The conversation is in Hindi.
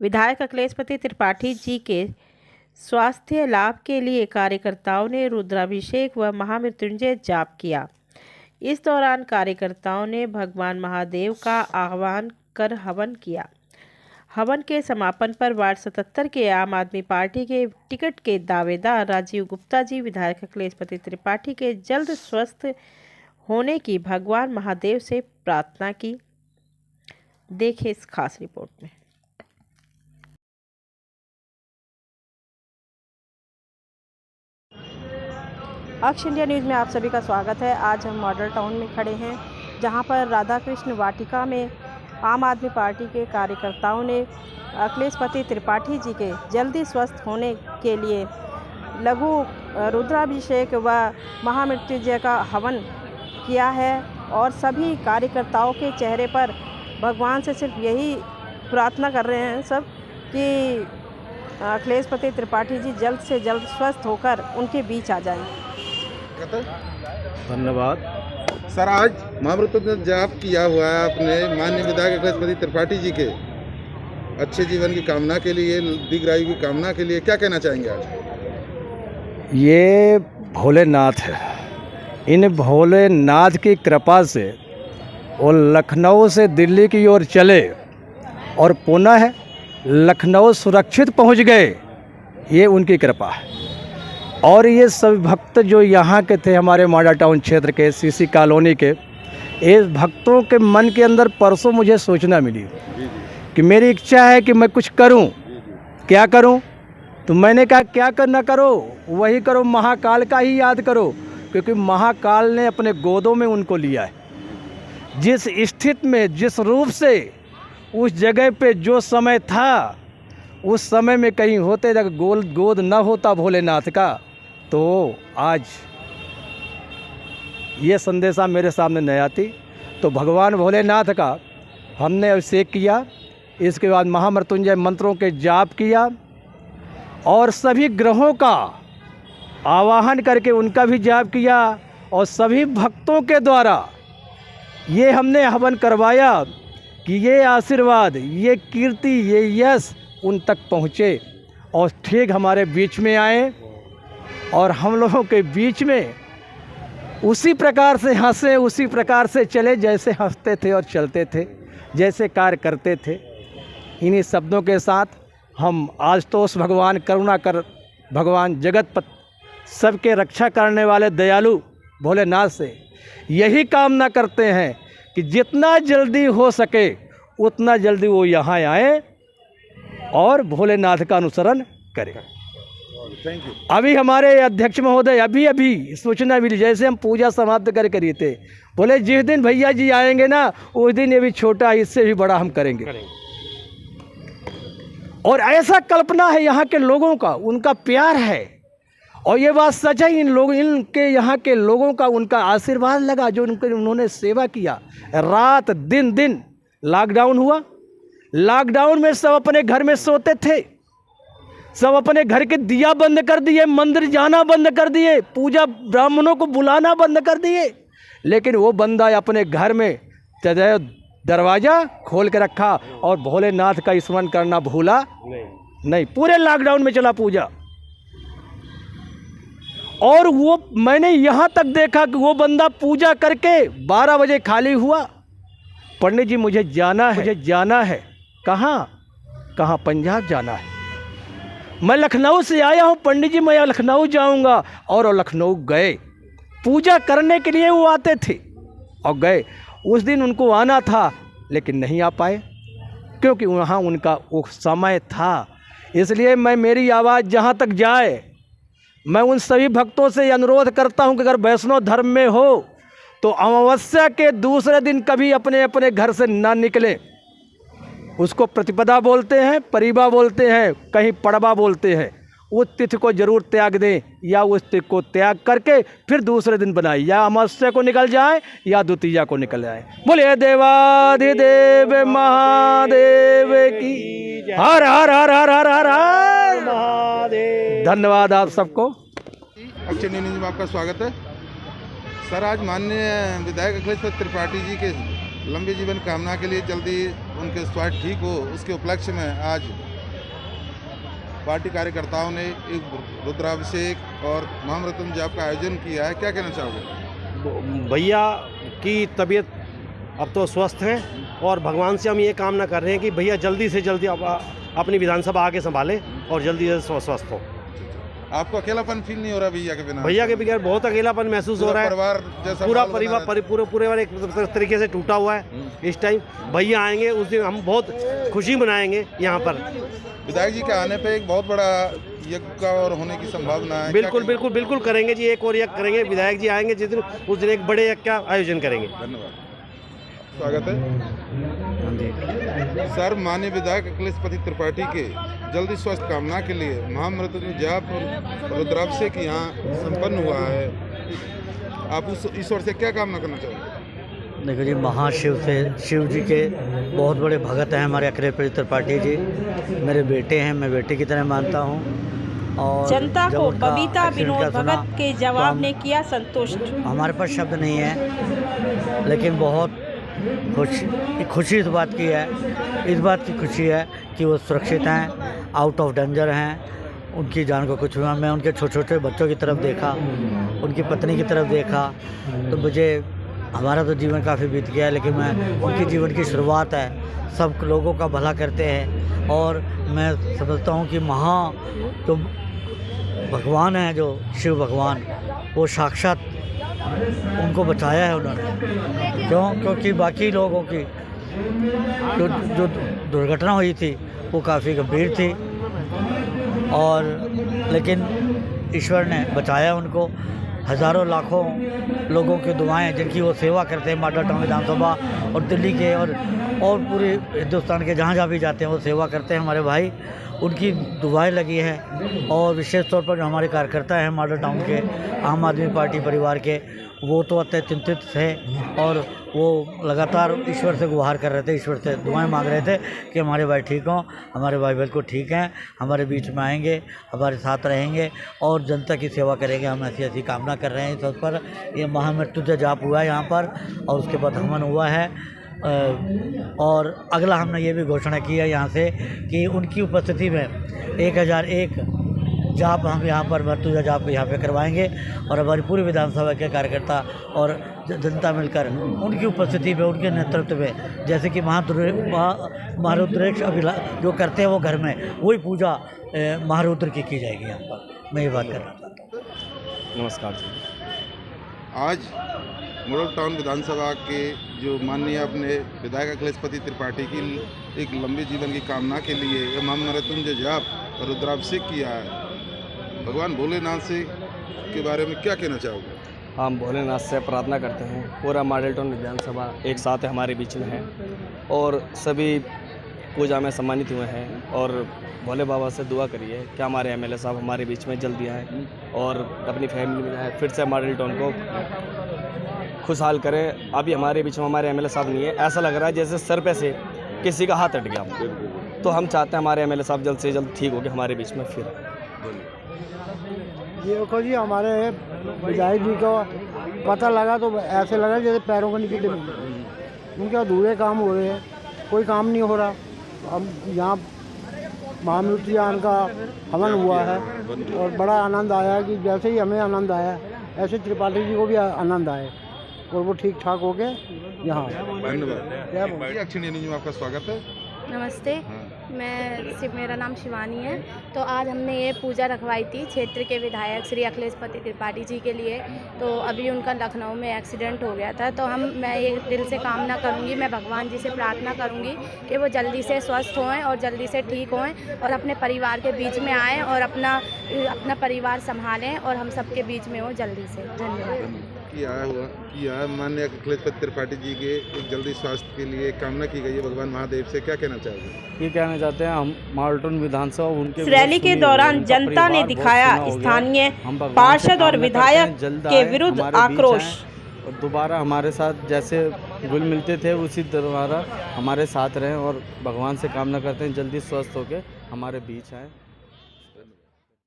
विधायक अखिलेशपति त्रिपाठी जी के स्वास्थ्य लाभ के लिए कार्यकर्ताओं ने रुद्राभिषेक व महामृत्युंजय जाप किया। इस दौरान कार्यकर्ताओं ने भगवान महादेव का आह्वान कर हवन किया। हवन के समापन पर वार्ड 77 के आम आदमी पार्टी के टिकट के दावेदार राजीव गुप्ता जी विधायक अखिलेशपति त्रिपाठी के जल्द स्वस्थ होने की भगवान महादेव से प्रार्थना की। देखें इस खास रिपोर्ट में। अक्ष इंडिया न्यूज़ में आप सभी का स्वागत है। आज हम मॉडल टाउन में खड़े हैं, जहां पर राधा कृष्ण वाटिका में आम आदमी पार्टी के कार्यकर्ताओं ने अखिलेशपति त्रिपाठी जी के जल्दी स्वस्थ होने के लिए लघु रुद्राभिषेक व महामृत्युंजय का हवन किया है और सभी कार्यकर्ताओं के चेहरे पर भगवान से सिर्फ यही प्रार्थना कर रहे हैं सब कि अखिलेशपति त्रिपाठी जी जल्द से जल्द स्वस्थ होकर उनके बीच आ जाएं। धन्यवाद सर। आज महामृत्युंजय जाप किया हुआ है आपने माननीय विधायक अखिलेशपति त्रिपाठी जी के अच्छे जीवन की कामना के लिए, दीर्घायु की कामना के लिए क्या कहना चाहेंगे आज? ये भोलेनाथ है। इन भोलेनाथ की कृपा से वो लखनऊ से दिल्ली की ओर चले और पुनः लखनऊ सुरक्षित पहुंच गए, ये उनकी कृपा है। और ये सभी भक्त जो यहाँ के थे, हमारे मॉडल टाउन क्षेत्र के सीसी कॉलोनी के, इस भक्तों के मन के अंदर परसों मुझे सूचना मिली कि मेरी इच्छा है कि मैं कुछ करूं। क्या करूं? तो मैंने कहा क्या करना करो, वही करो, महाकाल का ही याद करो, क्योंकि महाकाल ने अपने गोदों में उनको लिया है। जिस स्थिति में, जिस रूप से उस जगह पे जो समय था, उस समय में कहीं होते अगर गोद न होता भोलेनाथ का, तो आज ये संदेशा मेरे सामने न आती। तो भगवान भोलेनाथ का हमने अभिषेक किया, इसके बाद महामृत्युंजय मंत्रों के जाप किया और सभी ग्रहों का आवाहन करके उनका भी जाप किया और सभी भक्तों के द्वारा ये हमने हवन करवाया कि ये आशीर्वाद, ये कीर्ति, ये यश उन तक पहुँचे और ठीक हमारे बीच में आए और हम लोगों के बीच में उसी प्रकार से हंसे, उसी प्रकार से चले जैसे हंसते थे और चलते थे, जैसे कार्य करते थे। इन्हीं शब्दों के साथ हम आज तो उस भगवान करुणा कर, भगवान जगतपति, सबके रक्षा करने वाले दयालु भोलेनाथ से यही कामना करते हैं कि जितना जल्दी हो सके उतना जल्दी वो यहाँ आए और भोलेनाथ का अनुसरण करें। Thank you. अभी हमारे अध्यक्ष महोदय अभी सूचना मिली, जैसे हम पूजा समाप्त करके रहे थे, बोले जिस दिन भैया जी आएंगे ना, उस दिन ये भी छोटा, इससे भी बड़ा हम करेंगे। और ऐसा कल्पना है यहाँ के लोगों का, उनका प्यार है और ये बात सच है। इनके यहाँ के लोगों का उनका आशीर्वाद लगा, जो उन्होंने सेवा किया। रात दिन लॉकडाउन हुआ, लॉकडाउन में सब अपने घर में सोते थे, सब अपने घर के दिया बंद कर दिए, मंदिर जाना बंद कर दिए, पूजा ब्राह्मणों को बुलाना बंद कर दिए। लेकिन वो बंदा अपने घर में दरवाज़ा खोल के रखा और भोलेनाथ का स्मरण करना भूला नहीं। पूरे लॉकडाउन में चला पूजा। और वो मैंने यहाँ तक देखा कि वो बंदा पूजा करके 12 बजे खाली हुआ। पंडित जी मुझे जाना है। कहाँ? पंजाब जाना है। मैं लखनऊ से आया हूँ पंडित जी, मैं लखनऊ जाऊँगा। और लखनऊ गए, पूजा करने के लिए वो आते थे और गए। उस दिन उनको आना था लेकिन नहीं आ पाए, क्योंकि वहाँ उनका वो समय था। इसलिए मेरी आवाज़ जहाँ तक जाए, मैं उन सभी भक्तों से अनुरोध करता हूँ कि अगर वैष्णव धर्म में हो तो अमावस्या के दूसरे दिन कभी अपने अपने घर से ना निकले। उसको प्रतिपदा बोलते हैं, परिबा बोलते हैं, कहीं पड़बा बोलते हैं। उस तिथि को जरूर त्याग दें या उस तिथि को त्याग करके फिर दूसरे दिन बनाए, या अमावस्या को निकल जाए या द्वितीया को निकल जाए। बोलिए देवाधिदेव महादेव की हर हर हर हर हर हर हर महादेव। धन्यवाद आप सबको। अक्ष इंडिया न्यूज़ में आपका स्वागत है। सर, आज माननीय विधायक अखिलेशपति त्रिपाठी जी के लंबे जीवन कामना के लिए जल्दी उनके स्वास्थ्य ठीक हो, उसके उपलक्ष्य में आज पार्टी कार्यकर्ताओं ने एक रुद्राभिषेक और महामृत्युंजय जाप का आयोजन किया है। क्या कहना चाहोगे? भैया की तबीयत अब तो स्वस्थ है और भगवान से हम ये कामना कर रहे हैं कि भैया जल्दी से जल्दी अपनी विधानसभा आगे संभाले और जल्दी से स्वस्थ हो। आपको अकेलापन फील नहीं हो रहा भैया के बिना? भैया के बगैर बहुत अकेलापन महसूस हो रहा है। परिवार जैसा पूरा परिवार पूरे एक तरीके से टूटा हुआ है। इस टाइम भैया आएंगे उस दिन हम बहुत खुशी मनाएंगे यहाँ पर। विधायक जी के आने पे एक बहुत बड़ा यज्ञ का और होने की संभावना है। बिल्कुल करेंगे जी, एक और यज्ञ करेंगे। विधायक जी आएंगे जिस दिन, उस दिन एक बड़े यज्ञ का आयोजन करेंगे। धन्यवाद, स्वागत है सर। माननीय विधायक अखिलेश त्रिपाठी के जल्दी स्वस्थ कामना के लिए महामृत्युंजय जाप और रुद्राभिषेक यहाँ संपन्न हुआ है। आप उस ईश्वर से क्या कामना करना चाहोगे? देखो जी, महाशिव से शिव जी के बहुत बड़े भगत हैं हमारे अखिलेश त्रिपाठी जी। मेरे बेटे हैं, मैं बेटे की तरह मानता हूँ। और जनता को बबीता विनोद भगत के जवाब ने किया संतुष्ट। हमारे पास शब्द नहीं है, लेकिन बहुत खुशी इस बात की खुशी है कि वो सुरक्षित हैं, आउट ऑफ डेंजर हैं, उनकी जान को कुछ हुआ। मैं उनके छोटे छोटे बच्चों की तरफ देखा, उनकी पत्नी की तरफ देखा, तो मुझे, हमारा तो जीवन काफ़ी बीत गया है, लेकिन मैं उनकी जीवन की शुरुआत है। सब लोगों का भला करते हैं और मैं समझता हूँ कि जो भगवान है, जो शिव भगवान, वो साक्षात उनको बचाया है उन्होंने। क्योंकि बाकी लोगों की जो दुर्घटना हुई थी वो काफ़ी गंभीर थी, और लेकिन ईश्वर ने बचाया उनको। हज़ारों लाखों लोगों की दुआएं, जिनकी वो सेवा करते हैं मॉडल टाउन विधानसभा और दिल्ली के और पूरे हिंदुस्तान के जहाँ भी जाते हैं वो सेवा करते हैं हमारे भाई। उनकी दुआएं लगी हैं। और विशेष तौर पर जो हमारे कार्यकर्ता हैं मॉडल टाउन के, आम आदमी पार्टी परिवार के, वो तो अत्यंत चिंतित थे और वो लगातार ईश्वर से गुहार कर रहे थे, ईश्वर से दुआएं मांग रहे थे कि हमारे भाई ठीक हों, हमारे भाई बिल्कुल ठीक हैं, हमारे बीच में आएंगे, हमारे साथ रहेंगे और जनता की सेवा करेंगे। हम ऐसी कामना कर रहे हैं। इस वक्त पर ये महामृत्युंजय जाप हुआ है यहाँ पर, और उसके बाद हवन हुआ है। और अगला हमने ये भी घोषणा की है यहाँ से कि उनकी उपस्थिति में 1001 जाप हम यहाँ पर मृत्युंजय जाप यहाँ पे करवाएंगे, और हमारी पूरी विधानसभा के कार्यकर्ता और जनता मिलकर उनकी उपस्थिति में, उनके नेतृत्व में, जैसे कि महारुद्रेक्ष जो करते हैं वो घर में, वही पूजा महारुद्र की जाएगी यहाँ पर। मैं ये बात करना चाहता हूँ। नमस्कार जी। आज मॉडल टाउन विधानसभा के जो माननीय अपने विधायक अखिलेश त्रिपाठी की एक लंबे जीवन की कामना के लिए महामृत्युंजय जाप और रुद्राभिषेक किया है। भगवान भोलेनाथ से के बारे में क्या कहना चाहोगे? हम भोलेनाथ से प्रार्थना करते हैं, पूरा मॉडल टाउन विधानसभा एक साथ हमारे बीच में है और सभी पूजा में सम्मानित हुए हैं। और भोले बाबा से दुआ करिए कि हमारे एमएलए साहब हमारे बीच में जल्दी आएँ और अपनी फैमिली में आए, फिर से मॉडल टाउन को खुशहाल करें। अभी हमारे बीच में हमारे एमएलए साहब नहीं है, ऐसा लग रहा है जैसे सर पे से किसी का हाथ हट गया। तो हम चाहते हैं हमारे एमएलए साहब जल्द से जल्द ठीक होकर हमारे बीच में फिर। ये देखो जी, हमारे विधायक जी को पता लगा तो ऐसे लगा जैसे पैरों के नीचे उनके अधूरे काम हो रहे हैं, कोई काम नहीं हो रहा। अब यहाँ महामृत्युंजय का हवन हुआ है और बड़ा आनंद आया कि जैसे ही हमें आनंद आया ऐसे त्रिपाठी जी को भी आनंद आए और वो ठीक ठाक हो गए यहाँ। धन्यवाद। एक्शन न्यूज़ में आपका स्वागत है। नमस्ते, मेरा नाम शिवानी है। तो आज हमने ये पूजा रखवाई थी क्षेत्र के विधायक श्री अखिलेश त्रिपाठी जी के लिए। तो अभी उनका लखनऊ में एक्सीडेंट हो गया था, तो मैं ये दिल से कामना करूँगी, मैं भगवान जी से प्रार्थना करूँगी कि वो जल्दी से स्वस्थ होएं और जल्दी से ठीक होएं और अपने परिवार के बीच में आएँ और अपना परिवार संभालें और हम सबके बीच में हो जल्दी से। धन्यवाद। किया माननीय अखिलेश त्रिपाठी जी के एक जल्दी स्वास्थ्य के लिए कामना की गई है भगवान महादेव से, क्या कहना चाहोगे? ये कहना चाहते हैं हम मॉडल टाउन विधानसभा उनके रैली के दौरान जनता ने दिखाया स्थानीय पार्षद और विधायक के विरुद्ध आक्रोश। और दोबारा हमारे साथ जैसे घुल मिलते थे उसी दोबारा हमारे साथ रहें और भगवान से कामना करते हैं जल्दी स्वस्थ होकर हमारे बीच आएँ।